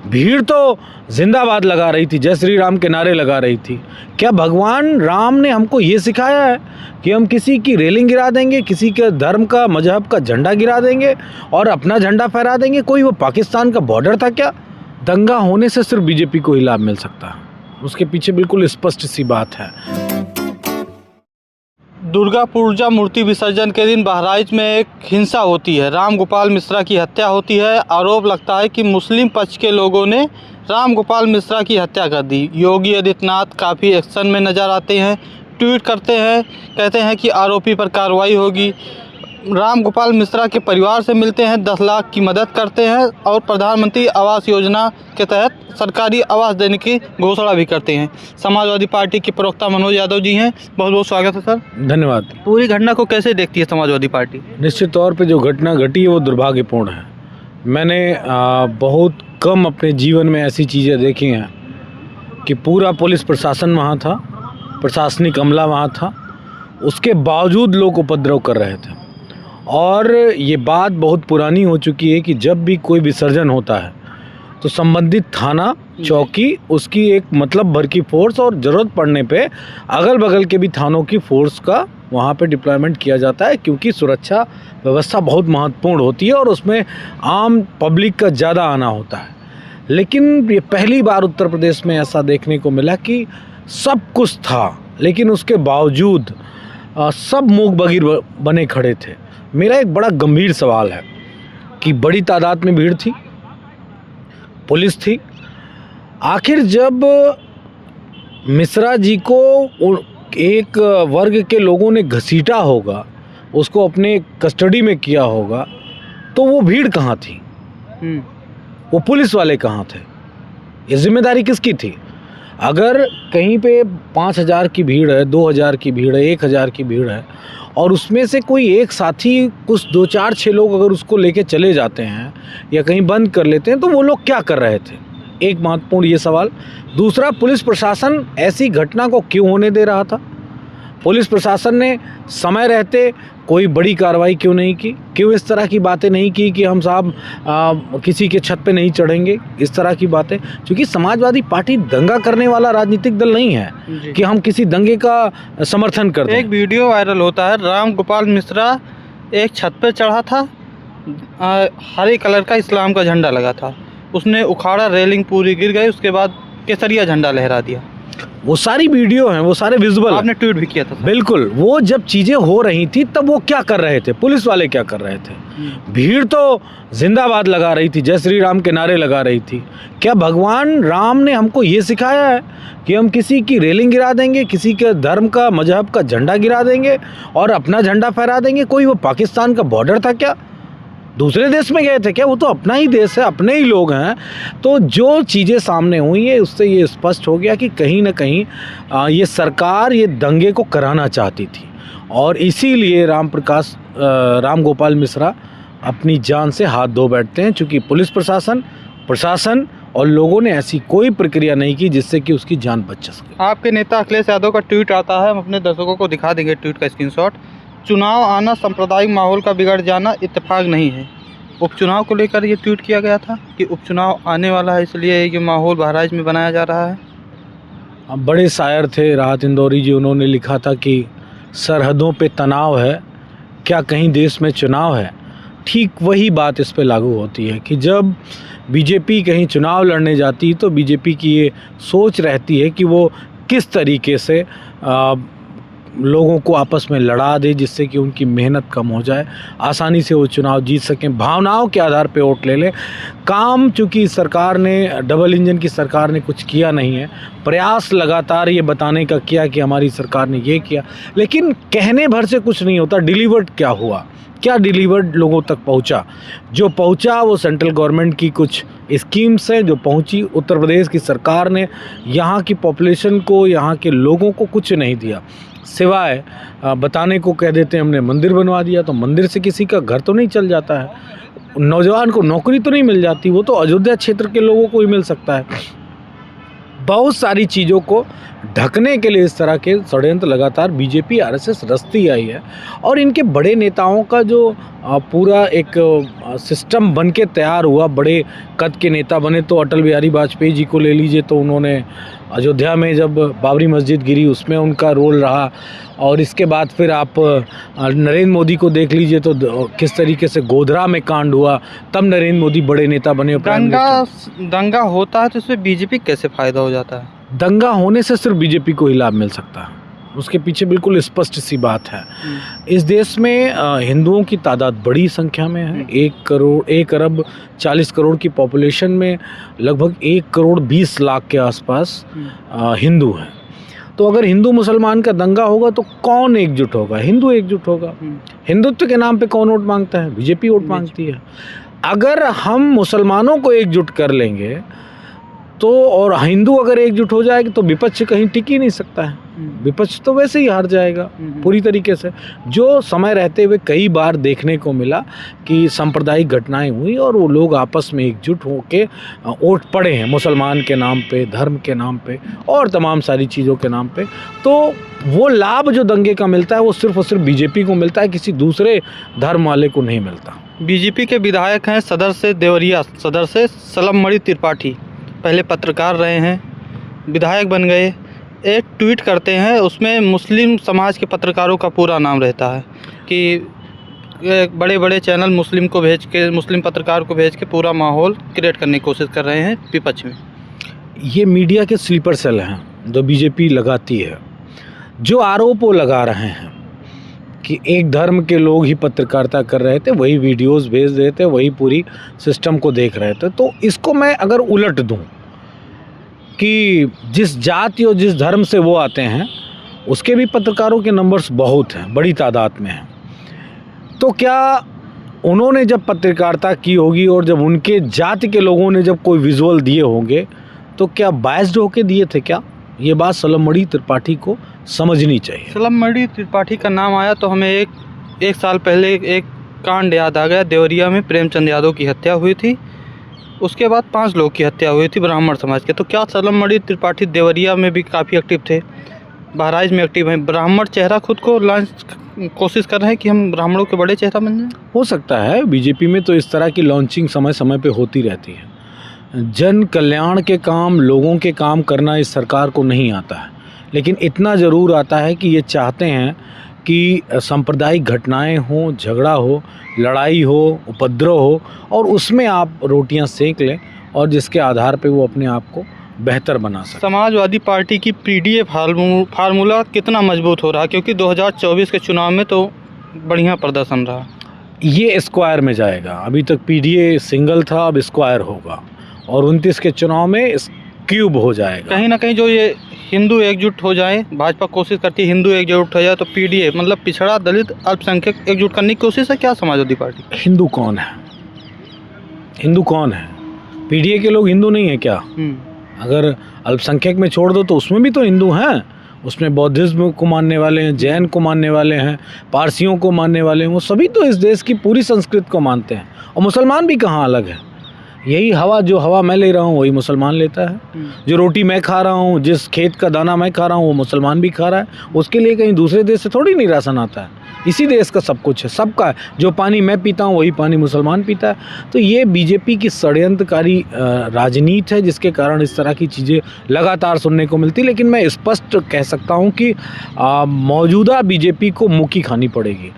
भीड़ तो जिंदाबाद लगा रही थी, जय श्री राम के नारे लगा रही थी। क्या भगवान राम ने हमको ये सिखाया है कि हम किसी की रेलिंग गिरा देंगे, किसी के धर्म का मजहब का झंडा गिरा देंगे और अपना झंडा फहरा देंगे? कोई वो पाकिस्तान का बॉर्डर था क्या? दंगा होने से सिर्फ बीजेपी को ही लाभ मिल सकता है, उसके पीछे बिल्कुल स्पष्ट सी बात है। दुर्गा पूजा मूर्ति विसर्जन के दिन बहराइच में एक हिंसा होती है, राम गोपाल मिश्रा की हत्या होती है। आरोप लगता है कि मुस्लिम पक्ष के लोगों ने राम गोपाल मिश्रा की हत्या कर दी। योगी आदित्यनाथ काफ़ी एक्शन में नज़र आते हैं, ट्वीट करते हैं, कहते हैं कि आरोपी पर कार्रवाई होगी। राम गोपाल मिश्रा के परिवार से मिलते हैं, 10 लाख की मदद करते हैं और प्रधानमंत्री आवास योजना के तहत सरकारी आवास देने की घोषणा भी करते हैं। समाजवादी पार्टी के प्रवक्ता मनोज यादव जी हैं, बहुत बहुत स्वागत है सर। धन्यवाद। पूरी घटना को कैसे देखती है समाजवादी पार्टी? निश्चित तौर पे जो घटना घटी है वो दुर्भाग्यपूर्ण है। मैंने बहुत कम अपने जीवन में ऐसी चीज़ें देखी हैं कि पूरा पुलिस प्रशासन वहाँ था, प्रशासनिक अमला वहाँ था, उसके बावजूद लोग उपद्रव कर रहे थे। और ये बात बहुत पुरानी हो चुकी है कि जब भी कोई विसर्जन होता है तो संबंधित थाना चौकी उसकी एक मतलब भर की फोर्स और ज़रूरत पड़ने पे अगल बगल के भी थानों की फोर्स का वहाँ पे डिप्लॉयमेंट किया जाता है, क्योंकि सुरक्षा व्यवस्था बहुत महत्वपूर्ण होती है और उसमें आम पब्लिक का ज़्यादा आना होता है। लेकिन ये पहली बार उत्तर प्रदेश में ऐसा देखने को मिला कि सब कुछ था लेकिन उसके बावजूद सब मूक बधिर बने खड़े थे। मेरा एक बड़ा गंभीर सवाल है कि बड़ी तादाद में भीड़ थी, पुलिस थी, आखिर जब मिश्रा जी को एक वर्ग के लोगों ने घसीटा होगा, उसको अपने कस्टडी में किया होगा, तो वो भीड़ कहाँ थी? वो पुलिस वाले कहाँ थे? ये जिम्मेदारी किसकी थी? अगर कहीं पे 5,000 की भीड़ है, 2,000 की भीड़ है, 1,000 की भीड़ है और उसमें से कोई एक साथी कुछ 2, 4, 6 लोग अगर उसको लेके चले जाते हैं या कहीं बंद कर लेते हैं तो वो लोग क्या कर रहे थे? एक महत्वपूर्ण ये सवाल। दूसरा, पुलिस प्रशासन ऐसी घटना को क्यों होने दे रहा था? पुलिस प्रशासन ने समय रहते कोई बड़ी कार्रवाई क्यों नहीं की? क्यों इस तरह की बातें नहीं की कि हम साहब किसी के छत पे नहीं चढ़ेंगे, इस तरह की बातें? क्योंकि समाजवादी पार्टी दंगा करने वाला राजनीतिक दल नहीं है कि हम किसी दंगे का समर्थन करते हैं। एक वीडियो वायरल होता है, राम गोपाल मिश्रा एक छत पे चढ़ा था, हरे कलर का इस्लाम का झंडा लगा था, उसने उखाड़ा, रेलिंग पूरी गिर गई, उसके बाद केसरिया झंडा लहरा दिया। वो सारी वीडियो हैं, वो सारे विजुअल, आपने ट्वीट भी किया था सर। बिल्कुल। वो जब चीज़ें हो रही थी तब वो क्या कर रहे थे? पुलिस वाले क्या कर रहे थे? भीड़ तो जिंदाबाद लगा रही थी, जय श्री राम के नारे लगा रही थी। क्या भगवान राम ने हमको ये सिखाया है कि हम किसी की रेलिंग गिरा देंगे, किसी के धर्म का मजहब का झंडा गिरा देंगे और अपना झंडा फहरा देंगे? कोई वो पाकिस्तान का बॉर्डर था क्या? दूसरे देश में गए थे क्या? वो तो अपना ही देश है, अपने ही लोग हैं। तो जो चीज़ें सामने हुई है उससे ये स्पष्ट हो गया कि कहीं ना कहीं ये सरकार ये दंगे को कराना चाहती थी और इसीलिए राम गोपाल मिश्रा अपनी जान से हाथ धो बैठते हैं, चूँकि पुलिस प्रशासन और लोगों ने ऐसी कोई प्रक्रिया नहीं की जिससे कि उसकी जान बच सके। आपके नेता अखिलेश यादव का ट्वीट आता है, हम अपने दर्शकों को दिखा देंगे ट्वीट का स्क्रीनशॉट। चुनाव आना सांप्रदायिक माहौल का बिगड़ जाना इत्तेफाक नहीं है। उपचुनाव को लेकर ये ट्वीट किया गया था कि उपचुनाव आने वाला है, इसलिए ये माहौल बहराइच में बनाया जा रहा है। अब बड़े शायर थे राहत इंदौरी जी, उन्होंने लिखा था कि सरहदों पे तनाव है, क्या कहीं देश में चुनाव है? ठीक वही बात इस पे लागू होती है कि जब बीजेपी कहीं चुनाव लड़ने जाती तो बीजेपी की ये सोच रहती है कि वो किस तरीके से लोगों को आपस में लड़ा दे जिससे कि उनकी मेहनत कम हो जाए, आसानी से वो चुनाव जीत सकें, भावनाओं के आधार पे वोट ले लें। काम चूँकि सरकार ने, डबल इंजन की सरकार ने कुछ किया नहीं है, प्रयास लगातार ये बताने का किया कि हमारी सरकार ने ये किया, लेकिन कहने भर से कुछ नहीं होता। डिलीवर्ड क्या हुआ? क्या डिलीवर्ड लोगों तक पहुंचा? जो पहुंचा वो सेंट्रल गवर्नमेंट की कुछ स्कीम्स हैं जो पहुंची। उत्तर प्रदेश की सरकार ने यहाँ की पॉपुलेशन को, यहाँ के लोगों को कुछ नहीं दिया, सिवाय बताने को कह देते हैं हमने मंदिर बनवा दिया। तो मंदिर से किसी का घर तो नहीं चल जाता है, नौजवान को नौकरी तो नहीं मिल जाती, वो तो अयोध्या क्षेत्र के लोगों को ही मिल सकता है। बहुत सारी चीज़ों को ढकने के लिए इस तरह के षड्यंत्र लगातार बीजेपी आरएसएस रचती आई है। और इनके बड़े नेताओं का जो पूरा एक सिस्टम बन के तैयार हुआ, बड़े कद के नेता बने तो अटल बिहारी वाजपेयी जी को ले लीजिए, तो उन्होंने अयोध्या में जब बाबरी मस्जिद गिरी उसमें उनका रोल रहा। और इसके बाद फिर आप नरेंद्र मोदी को देख लीजिए तो किस तरीके से गोधरा में कांड हुआ, तब नरेंद्र मोदी बड़े नेता बने। दंगा होता है तो इसमें बीजेपी कैसे फ़ायदा हो जाता है? दंगा होने से सिर्फ बीजेपी को ही लाभ मिल सकता है, उसके पीछे बिल्कुल स्पष्ट सी बात है। इस देश में हिंदुओं की तादाद बड़ी संख्या में है। 1 अरब 40 करोड़ की पॉपुलेशन में लगभग 1 करोड़ 20 लाख के आसपास हिंदू हैं। तो अगर हिंदू मुसलमान का दंगा होगा तो कौन एकजुट होगा? हिंदू एकजुट होगा। हिंदुत्व के नाम पे कौन वोट मांगता है? बीजेपी वोट मांगती है। अगर हम मुसलमानों को एकजुट कर लेंगे तो, और हिंदू अगर एकजुट हो जाएगी तो विपक्ष कहीं टिक ही नहीं सकता है। विपक्ष तो वैसे ही हार जाएगा पूरी तरीके से। जो समय रहते हुए कई बार देखने को मिला कि सांप्रदायिक घटनाएं हुई और वो लोग आपस में एकजुट होकर वोट पड़े हैं मुसलमान के नाम पे, धर्म के नाम पे और तमाम सारी चीज़ों के नाम पे। तो वो लाभ जो दंगे का मिलता है वो सिर्फ और सिर्फ बीजेपी को मिलता है, किसी दूसरे धर्म वाले को नहीं मिलता। बीजेपी के विधायक हैं सदर से देवरिया, सदर से सलममणि त्रिपाठी, पहले पत्रकार रहे हैं, विधायक बन गए। एक ट्वीट करते हैं, उसमें मुस्लिम समाज के पत्रकारों का पूरा नाम रहता है कि बड़े बड़े चैनल मुस्लिम पत्रकार को भेज के पूरा माहौल क्रिएट करने की कोशिश कर रहे हैं विपक्ष में। ये मीडिया के स्लीपर सेल हैं जो बीजेपी लगाती है। जो आरोप वो लगा रहे हैं कि एक धर्म के लोग ही पत्रकारिता कर रहे थे, वही वीडियोस भेज रहे थे, वही पूरी सिस्टम को देख रहे थे। तो इसको मैं अगर उलट दूं कि जिस जाति और जिस धर्म से वो आते हैं उसके भी पत्रकारों के नंबर्स बहुत हैं, बड़ी तादाद में हैं। तो क्या उन्होंने जब पत्रकारिता की होगी और जब उनके जाति के लोगों ने जब कोई विजुअल दिए होंगे तो क्या बायस्ड होके दिए थे क्या? ये बात सलममणि त्रिपाठी को समझनी चाहिए। सलममणि त्रिपाठी का नाम आया तो हमें एक साल पहले एक कांड याद आ गया। देवरिया में प्रेमचंद यादव की हत्या हुई थी, उसके बाद 5 लोग की हत्या हुई थी ब्राह्मण समाज के। तो क्या सलममणि त्रिपाठी देवरिया में भी काफ़ी एक्टिव थे, बहराइच में एक्टिव हैं? ब्राह्मण चेहरा खुद को लॉन्च कोशिश कर रहे हैं कि हम ब्राह्मणों के बड़े चेहरा बन जाएं? हो सकता है। बीजेपी में तो इस तरह की लॉन्चिंग समय समय पे होती रहती है। जन कल्याण के काम, लोगों के काम करना इस सरकार को नहीं आता है, लेकिन इतना ज़रूर आता है कि ये चाहते हैं कि सांप्रदायिक घटनाएं हों, झगड़ा हो, लड़ाई हो, उपद्रव हो और उसमें आप रोटियां सेक लें और जिसके आधार पे वो अपने आप को बेहतर बना सकें। समाजवादी पार्टी की पीडीए फार्मूला कितना मजबूत हो रहा है? क्योंकि 2024 के चुनाव में तो बढ़िया प्रदर्शन रहा। ये स्क्वायर में जाएगा। अभी तक पीडीए सिंगल था, अब स्क्वायर होगा और 29 के चुनाव में क्यूब हो जाएगा। कहीं ना कहीं जो ये हिंदू एकजुट हो जाए, भाजपा कोशिश करती है हिंदू एकजुट हो जाए, तो पीडीए मतलब पिछड़ा दलित अल्पसंख्यक एकजुट करने की कोशिश है क्या समाजवादी पार्टी? हिंदू कौन है? हिंदू कौन है? पीडीए के लोग हिंदू नहीं है क्या? अगर अल्पसंख्यक में छोड़ दो तो उसमें भी तो हिंदू हैं। उसमें बौद्धिज्म को मानने वाले हैं, जैन को मानने वाले हैं, पारसियों को मानने वाले हैं, वो सभी तो इस देश की पूरी संस्कृति को मानते हैं। और मुसलमान भी कहाँ अलग है। यही हवा, जो हवा मैं ले रहा हूँ वही मुसलमान लेता है। जो रोटी मैं खा रहा हूँ, जिस खेत का दाना मैं खा रहा हूँ वो मुसलमान भी खा रहा है। उसके लिए कहीं दूसरे देश से थोड़ी नहीं राशन आता है, इसी देश का सब कुछ है, सबका है। जो पानी मैं पीता हूँ वही पानी मुसलमान पीता है। तो ये बीजेपी की षड्यंत्रकारी राजनीति है जिसके कारण इस तरह की चीज़ें लगातार सुनने को मिलती। लेकिन मैं स्पष्ट कह सकता हूँ कि मौजूदा बीजेपी को मुक्की खानी पड़ेगी।